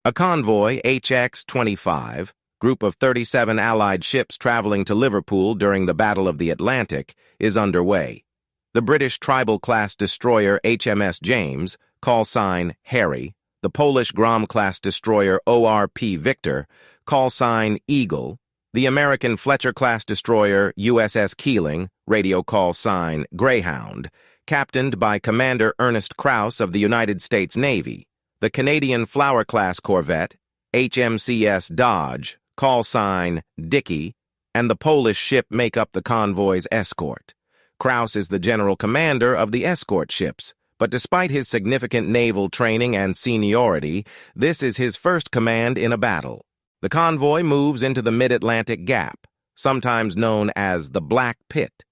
A convoy, HX-25, group of 37 Allied ships traveling to Liverpool during the Battle of the Atlantic, is underway. The British tribal-class destroyer HMS James, call sign Harry, the Polish Grom-class destroyer ORP Victor, call sign Eagle, the American Fletcher-class destroyer USS Keeling, radio call sign Greyhound, captained by Commander Ernest Krause of the United States Navy, the Canadian Flower-class corvette HMCS Dodge, call sign Dicky, and the Polish ship make up the convoy's escort. Krause is the general commander of the escort ships, but despite his significant naval training and seniority, this is his first command in a battle. The convoy moves into the Mid-Atlantic Gap, sometimes known as the Black Pit,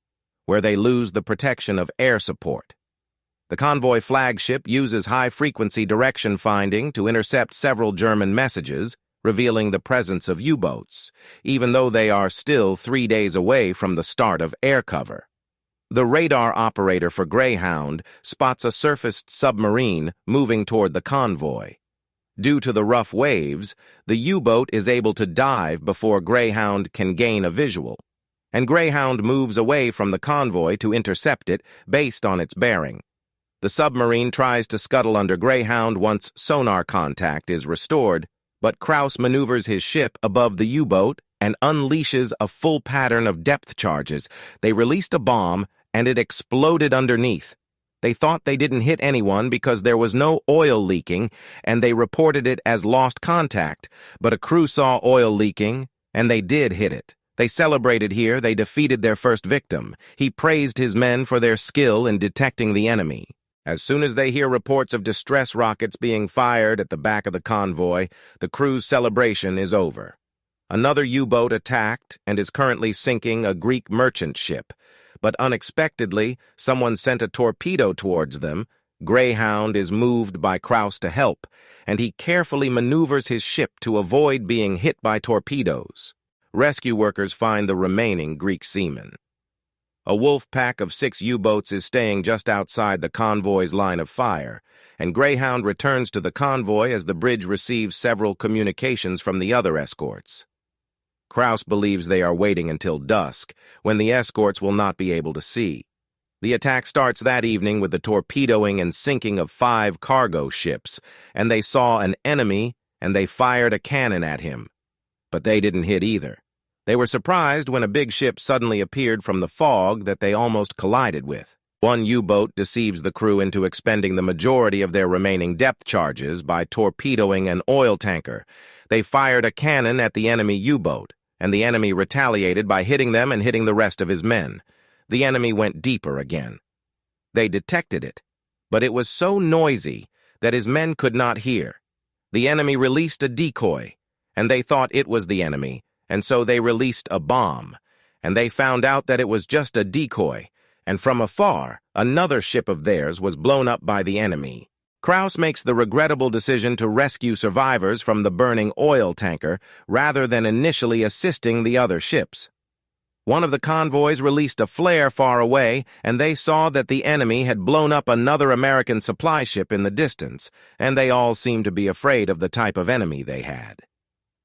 where they lose the protection of air support. The convoy flagship uses high-frequency direction finding to intercept several German messages, revealing the presence of U-boats, even though they are still 3 days away from the start of air cover. The radar operator for Greyhound spots a surfaced submarine moving toward the convoy. Due to the rough waves, the U-boat is able to dive before Greyhound can gain a visual, and Greyhound moves away from the convoy to intercept it based on its bearing. The submarine tries to scuttle under Greyhound once sonar contact is restored, but Krause maneuvers his ship above the U-boat and unleashes a full pattern of depth charges. They released a bomb, and it exploded underneath. They thought they didn't hit anyone because there was no oil leaking, and they reported it as lost contact, but a crew saw oil leaking, and they did hit it. They celebrated here they defeated their first victim. He praised his men for their skill in detecting the enemy. As soon as they hear reports of distress rockets being fired at the back of the convoy, the crew's celebration is over. Another U-boat attacked and is currently sinking a Greek merchant ship, but unexpectedly, someone sent a torpedo towards them. Greyhound is moved by Krause to help, and he carefully maneuvers his ship to avoid being hit by torpedoes. Rescue workers find the remaining Greek seamen. A wolf pack of 6 U-boats is staying just outside the convoy's line of fire, and Greyhound returns to the convoy as the bridge receives several communications from the other escorts. Krause believes they are waiting until dusk, when the escorts will not be able to see. The attack starts that evening with the torpedoing and sinking of 5 cargo ships, and they saw an enemy and they fired a cannon at him. But they didn't hit either. They were surprised when a big ship suddenly appeared from the fog that they almost collided with. One U-boat deceives the crew into expending the majority of their remaining depth charges by torpedoing an oil tanker. They fired a cannon at the enemy U-boat, and the enemy retaliated by hitting them and hitting the rest of his men. The enemy went deeper again. They detected it, but it was so noisy that his men could not hear. The enemy released a decoy, and they thought it was the enemy, and so they released a bomb, and they found out that it was just a decoy, and from afar, another ship of theirs was blown up by the enemy. Krause makes the regrettable decision to rescue survivors from the burning oil tanker rather than initially assisting the other ships. One of the convoys released a flare far away, and they saw that the enemy had blown up another American supply ship in the distance, and they all seemed to be afraid of the type of enemy they had.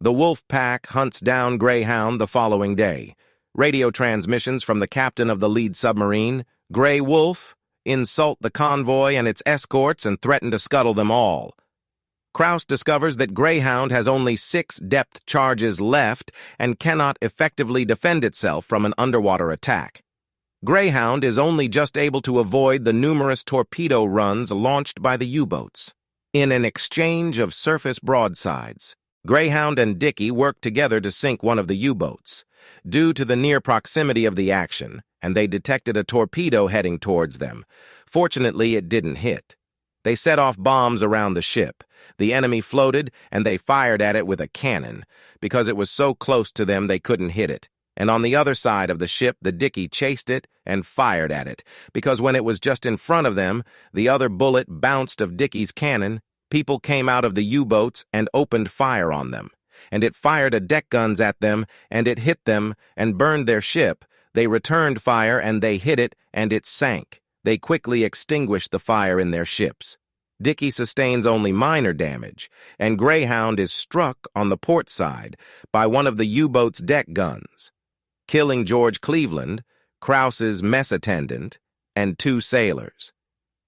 The wolf pack hunts down Greyhound the following day. Radio transmissions from the captain of the lead submarine, Grey Wolf, insult the convoy and its escorts and threaten to scuttle them all. Krause discovers that Greyhound has only 6 depth charges left and cannot effectively defend itself from an underwater attack. Greyhound is only just able to avoid the numerous torpedo runs launched by the U-boats. In an exchange of surface broadsides, Greyhound and Dicky work together to sink one of the U-boats. Due to the near proximity of the action, and they detected a torpedo heading towards them. Fortunately, it didn't hit. They set off bombs around the ship. The enemy floated, and they fired at it with a cannon. Because it was so close to them, they couldn't hit it. And on the other side of the ship, the Dicky chased it and fired at it. Because when it was just in front of them, the other bullet bounced of Dicky's cannon. People came out of the U-boats and opened fire on them. And it fired a deck guns at them, and it hit them and burned their ship. They returned fire, and they hit it, and it sank. They quickly extinguished the fire in their ships. Dickey sustains only minor damage, and Greyhound is struck on the port side by one of the U-boat's deck guns, killing George Cleveland, Krause's mess attendant, and 2 sailors.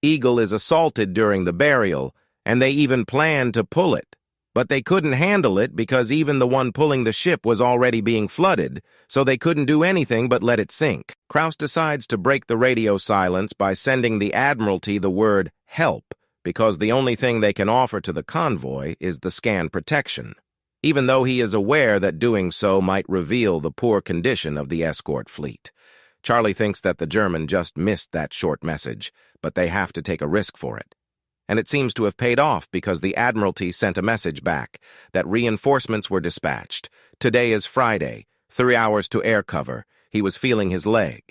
Eagle is assaulted during the burial, and they even planned to pull it. But they couldn't handle it because even the one pulling the ship was already being flooded, so they couldn't do anything but let it sink. Krause decides to break the radio silence by sending the Admiralty the word "help," because the only thing they can offer to the convoy is the scan protection, even though he is aware that doing so might reveal the poor condition of the escort fleet. Charlie thinks that the German just missed that short message, but they have to take a risk for it. And it seems to have paid off because the Admiralty sent a message back that reinforcements were dispatched. Today is Friday, 3 hours to air cover. He was feeling his leg,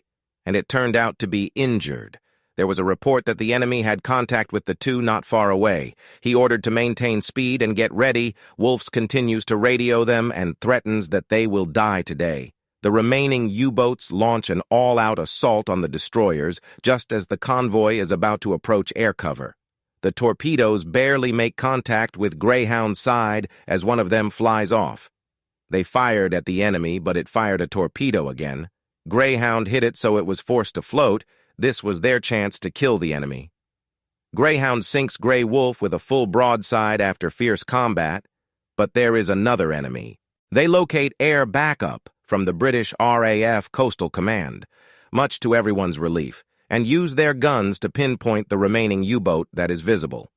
and it turned out to be injured. There was a report that the enemy had contact with the 2 not far away. He ordered to maintain speed and get ready. Wolfs continues to radio them and threatens that they will die today. The remaining U-boats launch an all-out assault on the destroyers just as the convoy is about to approach air cover. The torpedoes barely make contact with Greyhound's side as one of them flies off. They fired at the enemy, but it fired a torpedo again. Greyhound hit it so it was forced to float. This was their chance to kill the enemy. Greyhound sinks Grey Wolf with a full broadside after fierce combat, but there is another enemy. They locate air backup from the British RAF Coastal Command, much to everyone's relief, and use their guns to pinpoint the remaining U-boat that is visible.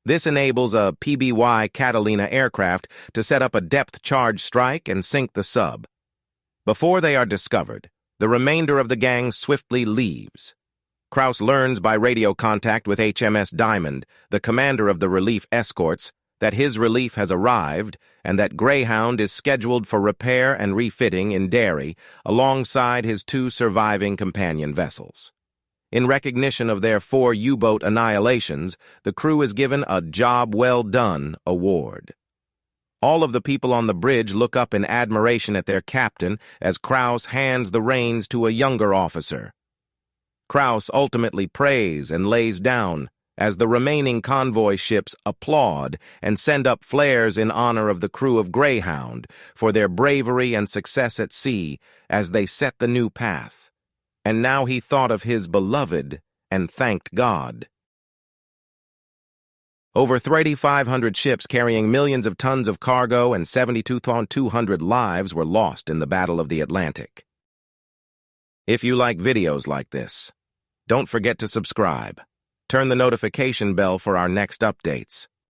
This enables a PBY Catalina aircraft to set up a depth-charge strike and sink the sub. Before they are discovered, the remainder of the gang swiftly leaves. Krause learns by radio contact with HMS Diamond, the commander of the relief escorts, that his relief has arrived and that Greyhound is scheduled for repair and refitting in Derry alongside his 2 surviving companion vessels. In recognition of their 4 U-boat annihilations, the crew is given a Job Well Done award. All of the people on the bridge look up in admiration at their captain as Krause hands the reins to a younger officer. Krause ultimately prays and lays down as the remaining convoy ships applaud and send up flares in honor of the crew of Greyhound for their bravery and success at sea as they set the new path. And now he thought of his beloved and thanked God. Over 3,500 ships carrying millions of tons of cargo and 72,200 lives were lost in the Battle of the Atlantic. If you like videos like this, don't forget to subscribe. Turn the notification bell for our next updates.